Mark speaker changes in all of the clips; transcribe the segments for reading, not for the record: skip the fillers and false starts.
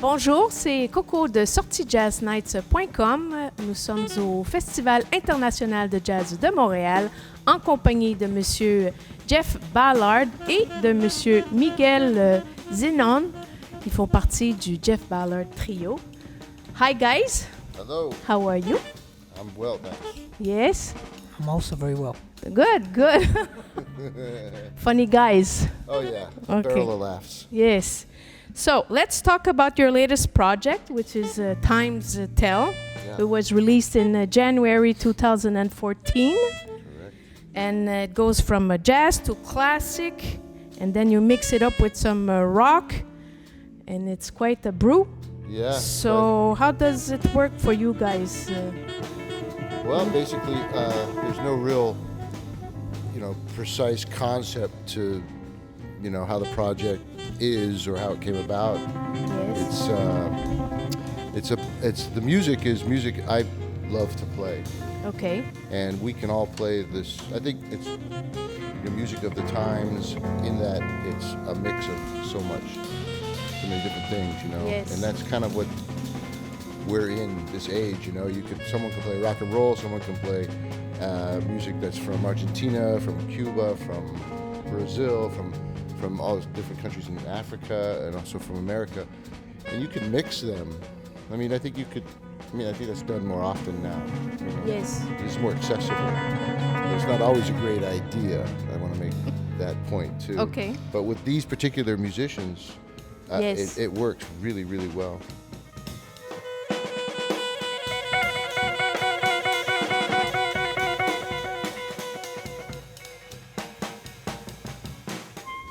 Speaker 1: Bonjour, c'est Coco de sortijazznights.com. Nous sommes au Festival international de jazz de Montréal en compagnie de Monsieur Jeff Ballard et de Monsieur Miguel Zenon. Ils font partie du Jeff Ballard Trio. Hi guys.
Speaker 2: Hello.
Speaker 1: How are you?
Speaker 2: I'm well, thanks.
Speaker 1: Yes.
Speaker 3: I'm also very well.
Speaker 1: Good. Funny guys.
Speaker 2: Oh yeah,
Speaker 1: Okay.
Speaker 2: barrel of laughs.
Speaker 1: Yes. So let's talk about your latest project, which is Times Tell.
Speaker 2: Yeah.
Speaker 1: It was released in January 2014.
Speaker 2: Correct.
Speaker 1: And it goes from jazz to classic, and then you mix it up with some rock, and it's quite a brew.
Speaker 2: Yeah.
Speaker 1: So how does it work for you guys?
Speaker 2: Well, basically, there's no real, precise concept to, how the project is or how it came about.
Speaker 1: Yes.
Speaker 2: It's the music is music I love to play,
Speaker 1: Okay.
Speaker 2: and we can all play this. I think it's the music of the times in that it's a mix of so many different things,
Speaker 1: Yes.
Speaker 2: and that's kind of what we're in this age. Someone can play rock and roll, someone can play music that's from Argentina, from Cuba, from Brazil, from all these different countries in Africa, and also from America, and you can mix them. I think that's done more often now.
Speaker 1: Yes.
Speaker 2: It's more accessible. It's not always a great idea. I want to make that point too.
Speaker 1: Okay.
Speaker 2: But with these particular musicians,
Speaker 1: Yes.
Speaker 2: it works really, really well.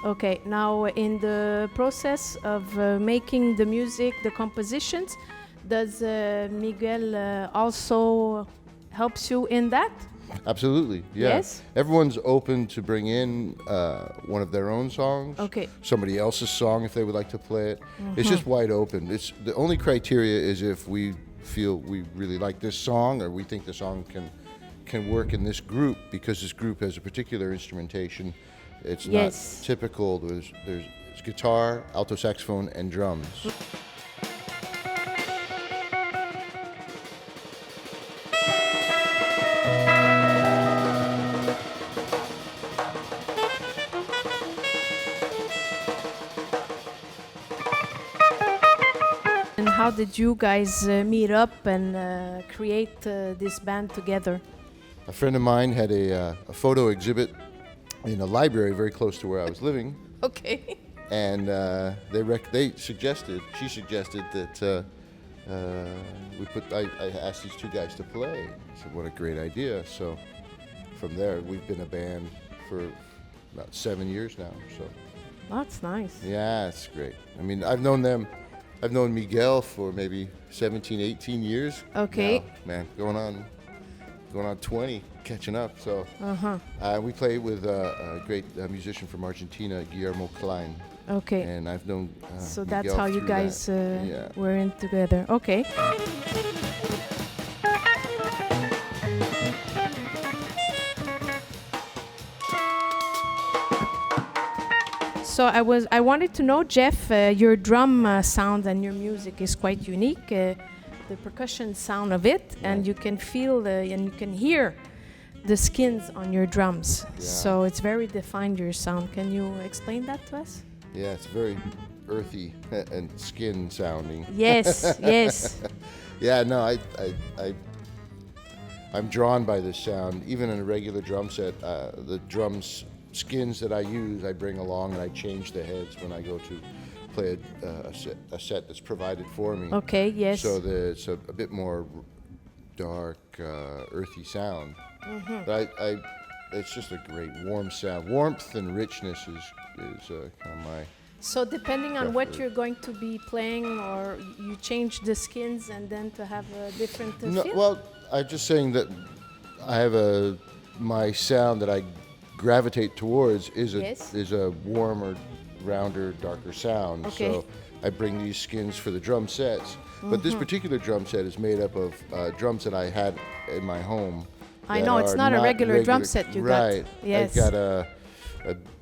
Speaker 1: Okay. Now, in the process of making the music, the compositions, does Miguel also helps you in that?
Speaker 2: Absolutely, yeah.
Speaker 1: Yes?
Speaker 2: Everyone's open to bring in one of their own songs.
Speaker 1: Okay.
Speaker 2: Somebody else's song if they would like to play it. It's just wide open. It's the only criteria is if we feel we really like this song or we think the song can work in this group, because this group has a particular instrumentation. It's
Speaker 1: Yes.
Speaker 2: not typical. There's guitar, alto saxophone, and drums.
Speaker 1: And how did you guys meet up and create this band together?
Speaker 2: A friend of mine had a photo exhibit in a library very close to where I was living.
Speaker 1: Okay.
Speaker 2: And she suggested that I asked these two guys to play. I said, what a great idea. So from there, we've been a band for about 7 years now. So
Speaker 1: That's nice.
Speaker 2: yeah, it's great. I've known Miguel for maybe 17, 18 years.
Speaker 1: Okay.
Speaker 2: Now, man, going on 20, catching up. So we play with a great musician from Argentina, Guillermo Klein.
Speaker 1: Okay.
Speaker 2: And I've known
Speaker 1: So that's
Speaker 2: Miguel
Speaker 1: how you
Speaker 2: through
Speaker 1: guys
Speaker 2: that. Yeah.
Speaker 1: were in together. Okay. So I wanted to know, Jeff, your drum sound and your music is quite unique. The percussion sound of it, and you can feel and you can hear the skins on your drums.
Speaker 2: Yeah.
Speaker 1: So it's very defined, your sound. Can you explain that to us?
Speaker 2: Yeah, it's very earthy and skin sounding.
Speaker 1: Yes, yes.
Speaker 2: Yeah, no, I'm drawn by this sound. Even in a regular drum set, the drums skins that I use, I bring along and I change the heads when I go to play a set that's provided for me.
Speaker 1: Okay, yes.
Speaker 2: So it's a bit more dark, earthy sound. But it's just a great warm sound. Warmth and richness is kind of my.
Speaker 1: So depending on what
Speaker 2: preferred.
Speaker 1: you're going to be playing, or you change the skins and then to have a different
Speaker 2: No,
Speaker 1: feel?
Speaker 2: well, I'm just saying that I have my sound that I gravitate towards is
Speaker 1: Yes.
Speaker 2: a warmer, rounder, darker sound.
Speaker 1: Okay.
Speaker 2: So I bring these skins for the drum sets. But this particular drum set is made up of drums that I had in my home.
Speaker 1: I know, it's not a regular drum set you got.
Speaker 2: Right.
Speaker 1: Yes.
Speaker 2: I've got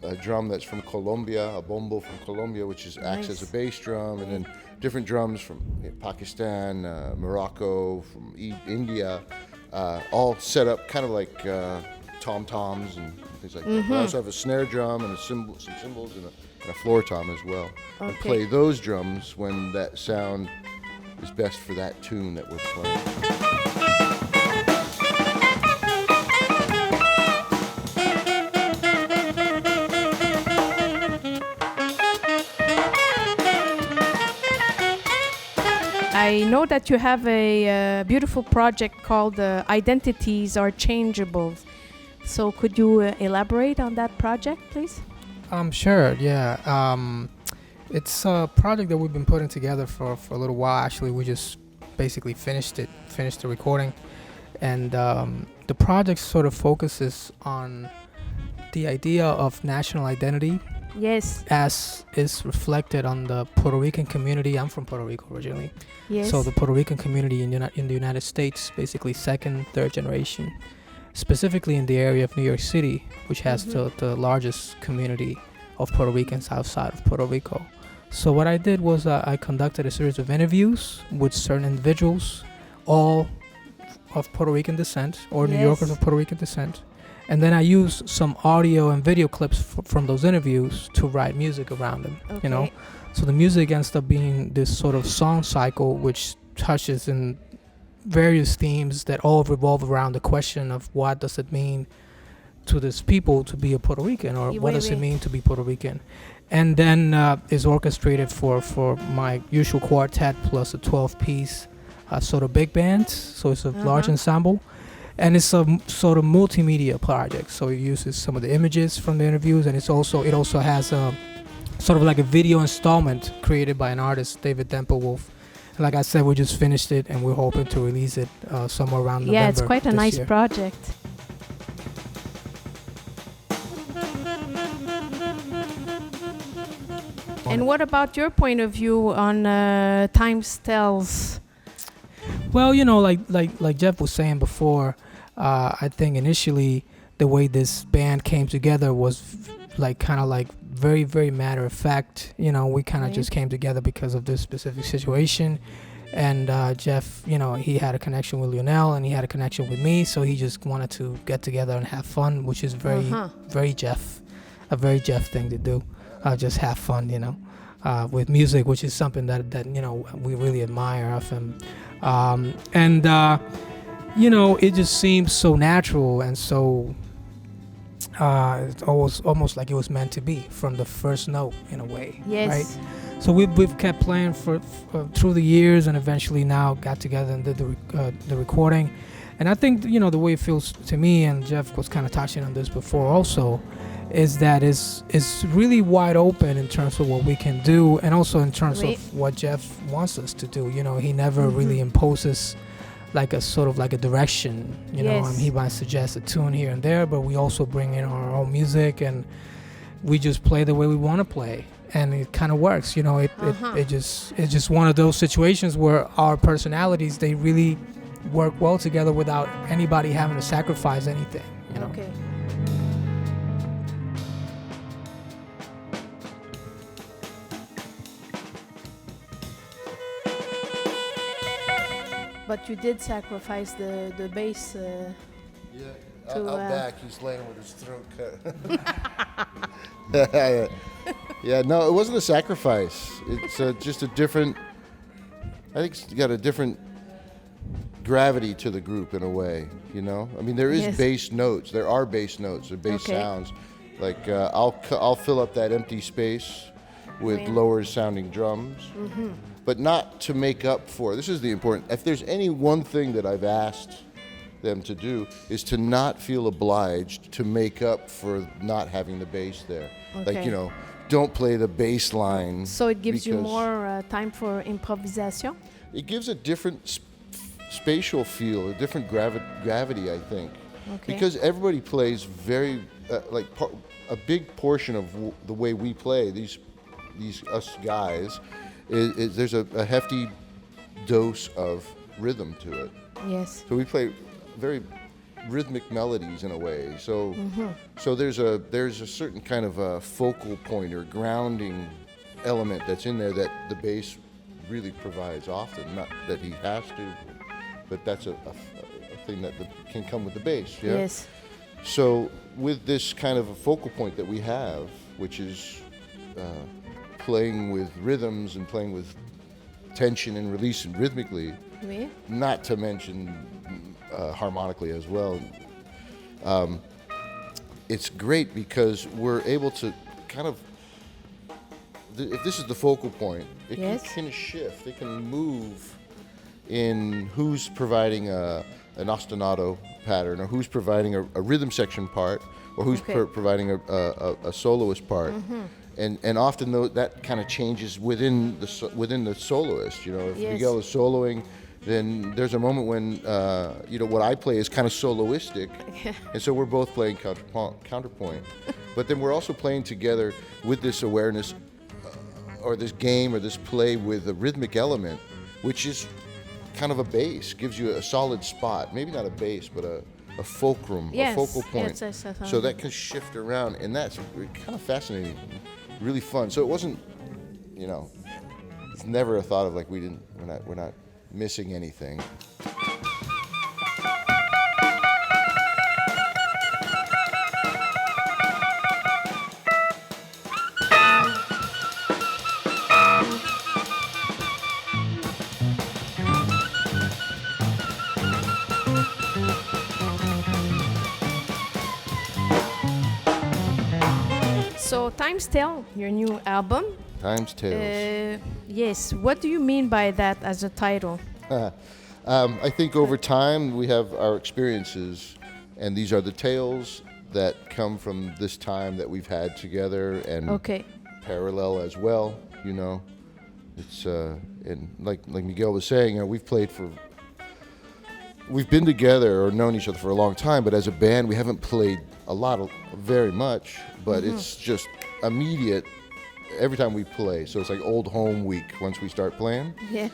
Speaker 2: a drum that's from Colombia, a bombo from Colombia, which acts as a bass drum, and then different drums from Pakistan, Morocco, from India, all set up kind of like tom-toms and things like that. I also have a snare drum and some cymbals and a floor tom as well.
Speaker 1: Okay.
Speaker 2: And play those drums when that sound is best for that tune that we're playing.
Speaker 1: I know that you have a beautiful project called Identities Are Changeable. So could you elaborate on that project, please?
Speaker 3: Sure, yeah. It's a project that we've been putting together for a little while. Actually, we just basically finished the recording. And the project sort of focuses on the idea of national identity.
Speaker 1: Yes.
Speaker 3: As is reflected on the Puerto Rican community. I'm from Puerto Rico originally.
Speaker 1: Yes.
Speaker 3: So the Puerto Rican community in the United States, basically second, third generation, specifically in the area of New York City, which has the largest community of Puerto Ricans outside of Puerto Rico. So what I did was I conducted a series of interviews with certain individuals, all of Puerto Rican descent or New Yorkers of Puerto Rican descent. And then I used some audio and video clips from those interviews to write music around them, you know. So the music ends up being this sort of song cycle which touches in various themes that all revolve around the question of what does it mean to this people to be a Puerto Rican, or what does it mean to be Puerto Rican. And then is orchestrated for my usual quartet plus a 12-piece sort of big band. So it's a large ensemble. And it's a sort of multimedia project. So it uses some of the images from the interviews, and it also has a sort of like a video installment created by an artist, David Dempelwolf. And like I said, we just finished it, and we're hoping to release it somewhere around November.
Speaker 1: Yeah, it's quite a nice
Speaker 3: year.
Speaker 1: project. And what about your point of view on Time Tells?
Speaker 3: Well, you know, like Jeff was saying before, I think initially the way this band came together was kind of very, very matter of fact. You know, we kind of just came together because of this specific situation. And Jeff, you know, he had a connection with Lionel and he had a connection with me. So he just wanted to get together and have fun, which is very Jeff, a very Jeff thing to do. Just have fun, you know, with music, which is something that you know, we really admire of him. You know, it just seems so natural and so it's almost like it was meant to be from the first note in a way.
Speaker 1: Yes.
Speaker 3: Right? So we've kept playing for through the years, and eventually now got together and did the recording. And I think, you know, the way it feels to me, and Jeff was kind of touching on this before also, is that it's really wide open in terms of what we can do, and also in terms of what Jeff wants us to do. You know, he never really imposes like a sort of like a direction, you know. He might suggest a tune here and there, but we also bring in our own music, and we just play the way we want to play, and it kind of works. You know, it's just one of those situations where our personalities, they really work well together without anybody having to sacrifice anything, you know.
Speaker 1: Okay. But you did sacrifice the bass.
Speaker 2: Out back, he's laying with his throat cut. Yeah, no, it wasn't a sacrifice. It's just a different. I think it's got a different gravity to the group in a way. You know, I mean, there is bass notes. There are bass notes or bass sounds. Like I'll fill up that empty space with lower sounding drums. But not to make up for. This is the important. If there's any one thing that I've asked them to do, is to not feel obliged to make up for not having the bass there. Like, you know, don't play the bass line.
Speaker 1: So it gives you more time for improvisation?
Speaker 2: It gives a different spatial feel, a different gravity, I think. Because everybody plays very, a big portion of the way we play, these us guys, is there's a hefty dose of rhythm to it.
Speaker 1: Yes.
Speaker 2: So we play very rhythmic melodies in a way. So so there's a certain kind of a focal point or grounding element that's in there that the bass really provides often. Not that he has to, but that's a thing that can come with the bass. Yeah?
Speaker 1: Yes.
Speaker 2: So with this kind of a focal point that we have, which is playing with rhythms and playing with tension and release and rhythmically,
Speaker 1: Oui.
Speaker 2: not to mention harmonically as well. It's great because we're able to kind of, if this is the focal point, it
Speaker 1: Yes.
Speaker 2: can shift. It can move in who's providing an ostinato pattern, or who's providing a rhythm section part, or who's
Speaker 1: Okay.
Speaker 2: providing a soloist part. And often that kind of changes within the soloist. You know, if
Speaker 1: Yes.
Speaker 2: Miguel is soloing, then there's a moment when what I play is kind of soloistic, and so we're both playing counterpoint. But then we're also playing together with this awareness, or this game, or this play with a rhythmic element, which is kind of a bass, gives you a solid spot. Maybe not a bass, but a fulcrum,
Speaker 1: Yes.
Speaker 2: a focal point.
Speaker 1: Yes,
Speaker 2: So that can shift around, and that's kind of fascinating, really fun. So it wasn't, it's never a thought of like we're not missing anything.
Speaker 1: So, Times Tell, your new album.
Speaker 2: Times Tales.
Speaker 1: Yes. What do you mean by that as a title?
Speaker 2: I think over time we have our experiences, and these are the tales that come from this time that we've had together, and
Speaker 1: Okay.
Speaker 2: parallel as well. It's and like Miguel was saying, we've been together or known each other for a long time, but as a band we haven't played very much. But it's just immediate every time we play. So it's like old home week once we start playing.
Speaker 1: Yeah.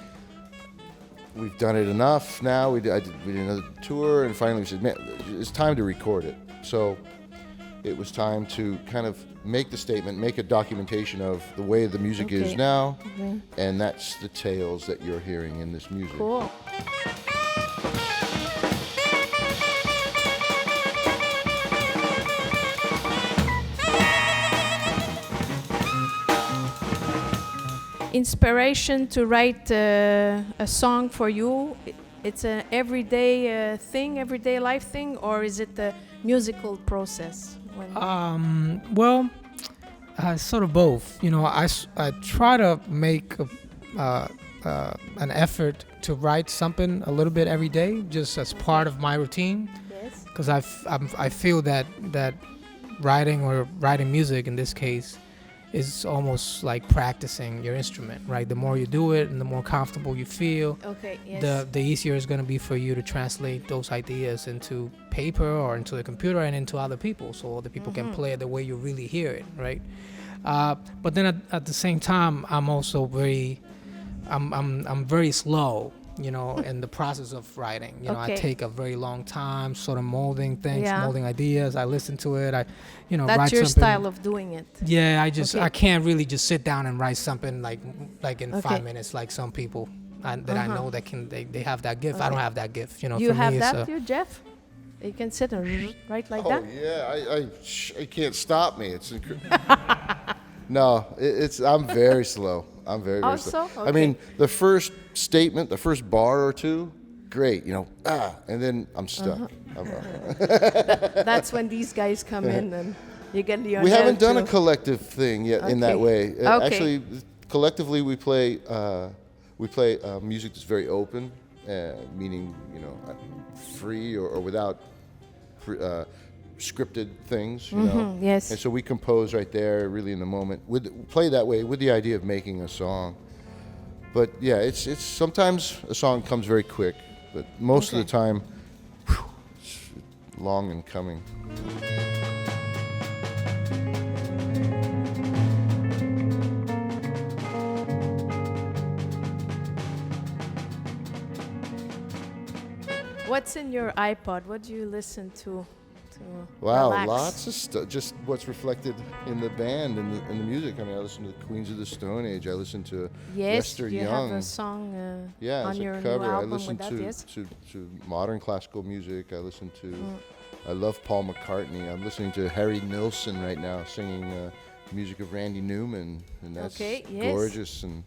Speaker 2: We've done it enough now. We did another tour, and finally we said, man, it's time to record it. So it was time to kind of make the statement, make a documentation of the way the music is
Speaker 1: Okay.
Speaker 2: now,
Speaker 1: Okay.
Speaker 2: and that's the tales that you're hearing in this music.
Speaker 1: Cool. Inspiration to write a song for you, it's an everyday thing, everyday life thing, or is it a musical process?
Speaker 3: Well, sort of both. I try to make an effort to write something a little bit every day, just as part of my routine.
Speaker 1: Yes.
Speaker 3: Because I feel that writing music in this case is almost like practicing your instrument, right? The more you do it and the more comfortable you feel,
Speaker 1: Okay. Yes.
Speaker 3: the easier it's going to be for you to translate those ideas into paper or into the computer and into other people, so other people can play it the way you really hear it, right? But then at the same time, I'm also I'm very slow, in the process of writing. I
Speaker 1: Okay.
Speaker 3: take a very long time sort of molding things,
Speaker 1: Yeah.
Speaker 3: molding ideas. I listen to it. I
Speaker 1: That's
Speaker 3: write
Speaker 1: your
Speaker 3: something.
Speaker 1: style of doing it.
Speaker 3: Yeah, I
Speaker 1: Okay.
Speaker 3: can't really just sit down and write something like in
Speaker 1: Okay.
Speaker 3: 5 minutes, like some people that I know that they have that gift. I
Speaker 1: Okay.
Speaker 3: don't have that gift.
Speaker 1: You
Speaker 3: for
Speaker 1: have
Speaker 3: me,
Speaker 1: that
Speaker 3: it's,
Speaker 1: too, Jeff? You can sit and write like
Speaker 2: Oh
Speaker 1: that?
Speaker 2: yeah, I can't stop me. It's no, I'm very slow. I'm very
Speaker 1: Oh,
Speaker 2: slow.
Speaker 1: so?
Speaker 2: I mean,
Speaker 1: Okay.
Speaker 2: the first statement, the first bar or two, great, and then I'm stuck.
Speaker 1: That's when these guys come in and you get Lionel.
Speaker 2: We haven't done a
Speaker 1: too.
Speaker 2: collective thing yet in that
Speaker 1: Okay.
Speaker 2: way.
Speaker 1: Okay.
Speaker 2: Actually, collectively we play music that's very open, meaning free or without scripted things.
Speaker 1: Yes.
Speaker 2: And so we compose right there, really in the moment. Play that way with the idea of making a song. But yeah, it's sometimes a song comes very quick, but most of the time, it's long in coming.
Speaker 1: What's in your iPod? What do you listen to
Speaker 2: Wow,
Speaker 1: relax?
Speaker 2: lots of stuff. Just what's reflected in the band and the music. I mean, I listen to the Queens of the Stone Age. I listen to
Speaker 1: Yes,
Speaker 2: Lester
Speaker 1: you
Speaker 2: Young.
Speaker 1: have a song
Speaker 2: Yeah,
Speaker 1: on
Speaker 2: it's
Speaker 1: your
Speaker 2: a
Speaker 1: new
Speaker 2: cover. I
Speaker 1: album
Speaker 2: listen
Speaker 1: with that, yes?
Speaker 2: to modern classical music. I listen to. I love Paul McCartney. I'm listening to Harry Nilsson right now, singing music of Randy Newman, and that's
Speaker 1: Okay, yes.
Speaker 2: gorgeous. And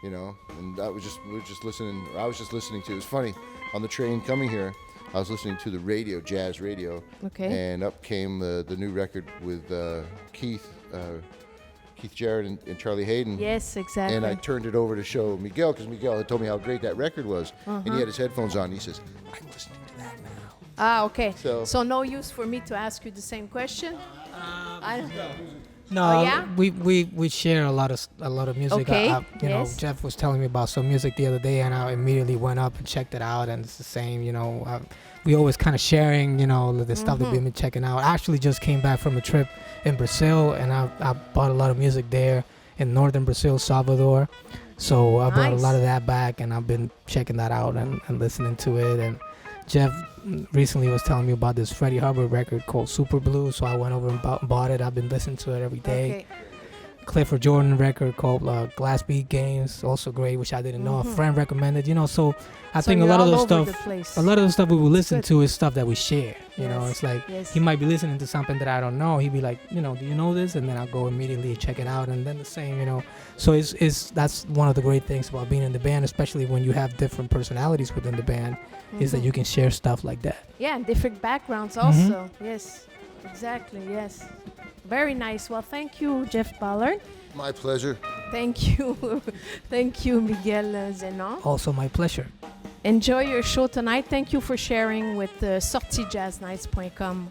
Speaker 2: and we were just listening. I was just listening to. It was funny on the train coming here. I was listening to the radio, jazz radio, and up came the new record with Keith Jarrett and Charlie Hayden.
Speaker 1: Yes, exactly.
Speaker 2: And I turned it over to show Miguel, because Miguel had told me how great that record was. And he had his headphones on. And he says, I'm listening to that now.
Speaker 1: Okay.
Speaker 2: So
Speaker 1: no use for me to ask you the same question?
Speaker 3: No,
Speaker 1: yeah?
Speaker 3: we share a lot of music.
Speaker 1: Okay,
Speaker 3: You know,
Speaker 1: yes.
Speaker 3: Jeff was telling me about some music the other day, and I immediately went up and checked it out, and it's the same. We always kind of sharing, the stuff that we've been checking out. I actually just came back from a trip in Brazil, and I bought a lot of music there in northern Brazil, Salvador. So I brought a lot of that back, and I've been checking that out and listening to it. And Jeff recently was telling me about this Freddie Hubbard record called Super Blue, so I went over and bought it. I've been listening to it every day.
Speaker 1: Okay.
Speaker 3: Clifford Jordan record called Glass Bead Games, also great, which I didn't know. A friend recommended, so I think a lot of the stuff we will listen to is stuff that we share. It's like he might be listening to something that I don't know. He'd be like, do you know this? And then I'll go immediately check it out, and then the same, So that's one of the great things about being in the band, especially when you have different personalities within the band, is that you can share stuff like that.
Speaker 1: Yeah, and different backgrounds also. Yes, exactly. Yes. Very nice. Well, thank you, Jeff Ballard.
Speaker 2: my pleasure.
Speaker 1: Thank you. Thank you, Miguel Zenon.
Speaker 3: Also my pleasure.
Speaker 1: Enjoy your show tonight. Thank you for sharing with sortiejazznights.com.